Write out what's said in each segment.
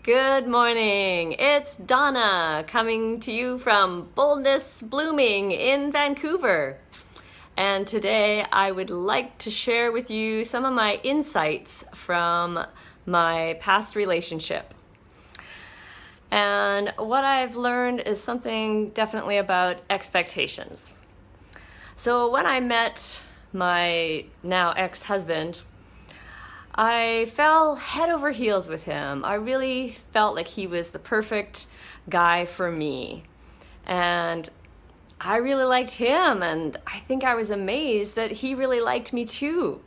Good morning. It's Donna coming to you from Boldness Blooming in Vancouver. And today I would like to share with you some of my insights from my past relationship. And what I've learned is something definitely about expectations. So when I met my now ex-husband, I fell head over heels with him. I really felt like he was the perfect guy for me. And I really liked him, and I think I was amazed that he really liked me too.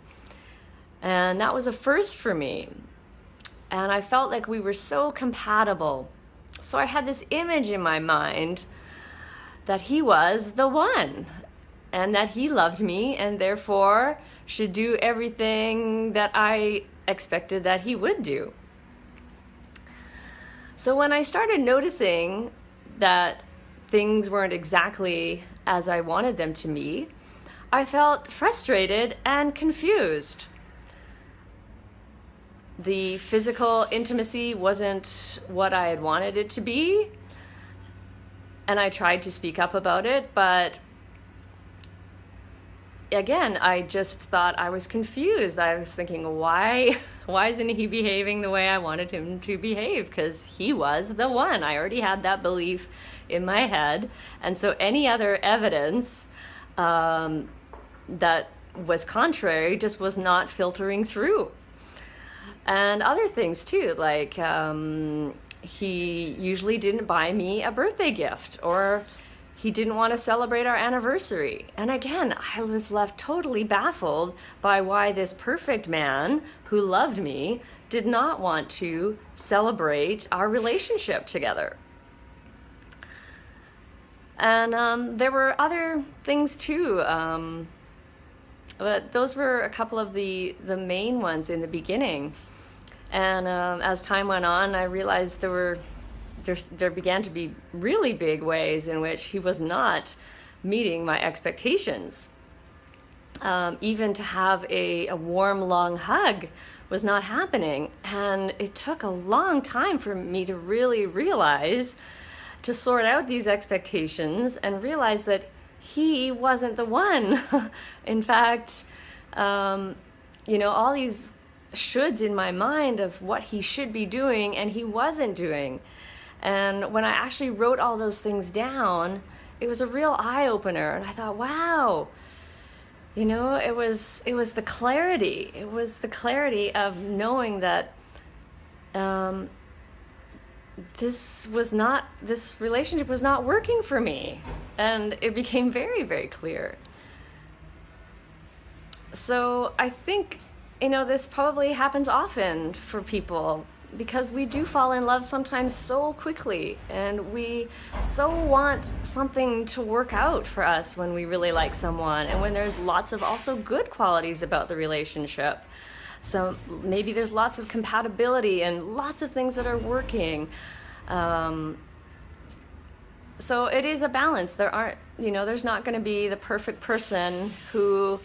And that was a first for me. And I felt like we were so compatible. So I had this image in my mind that he was the one, and that he loved me and therefore should do everything that I expected that he would do. So when I started noticing that things weren't exactly as I wanted them to be, I felt frustrated and confused. The physical intimacy wasn't what I had wanted it to be, and I tried to speak up about it, but again, I just thought I was confused. I was thinking, why isn't he behaving the way I wanted him to behave? Because he was the one. I already had that belief in my head. And so any other evidence that was contrary just was not filtering through. And other things too, like he usually didn't buy me a birthday gift, or he didn't want to celebrate our anniversary. And again, I was left totally baffled by why this perfect man who loved me did not want to celebrate our relationship together. And there were other things too, but those were a couple of the main ones in the beginning. And as time went on, I realized there began to be really big ways in which he was not meeting my expectations. Even to have a warm, long hug was not happening. And it took a long time for me to really realize, to sort out these expectations and realize that he wasn't the one. In fact, all these shoulds in my mind of what he should be doing and he wasn't doing. And when I actually wrote all those things down, it was a real eye-opener. And I thought, wow, it was the clarity. It was the clarity of knowing that this relationship was not working for me. And it became very, very clear. So I think, this probably happens often for people, because we do fall in love sometimes so quickly, and we so want something to work out for us when we really like someone, and when there's lots of also good qualities about the relationship. So maybe there's lots of compatibility and lots of things that are working. So it is a balance. There's not going to be the perfect person who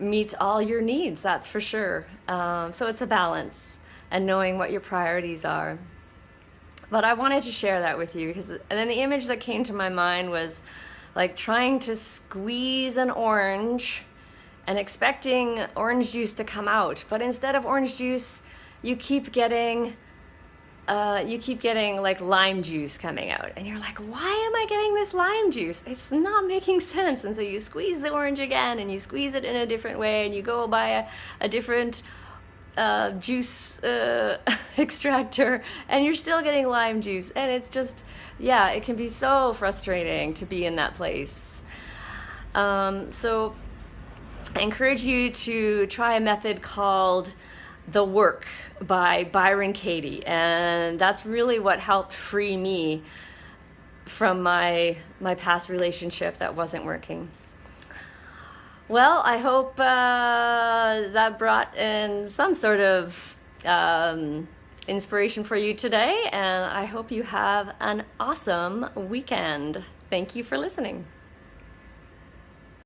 meets all your needs, that's for sure. So it's a balance, and knowing what your priorities are. But I wanted to share that with you, and then the image that came to my mind was like trying to squeeze an orange and expecting orange juice to come out, but instead of orange juice, you keep getting like lime juice coming out, and you're like, why am I getting this lime juice? It's not making sense. And so you squeeze the orange again, and you squeeze it in a different way, and you go buy a different juice extractor, and you're still getting lime juice. And it's just, it can be so frustrating to be in that place. So I encourage you to try a method called The Work by Byron Katie, and that's really what helped free me from my past relationship that wasn't working. Well, I hope that brought in some sort of inspiration for you today, and I hope you have an awesome weekend. Thank you for listening.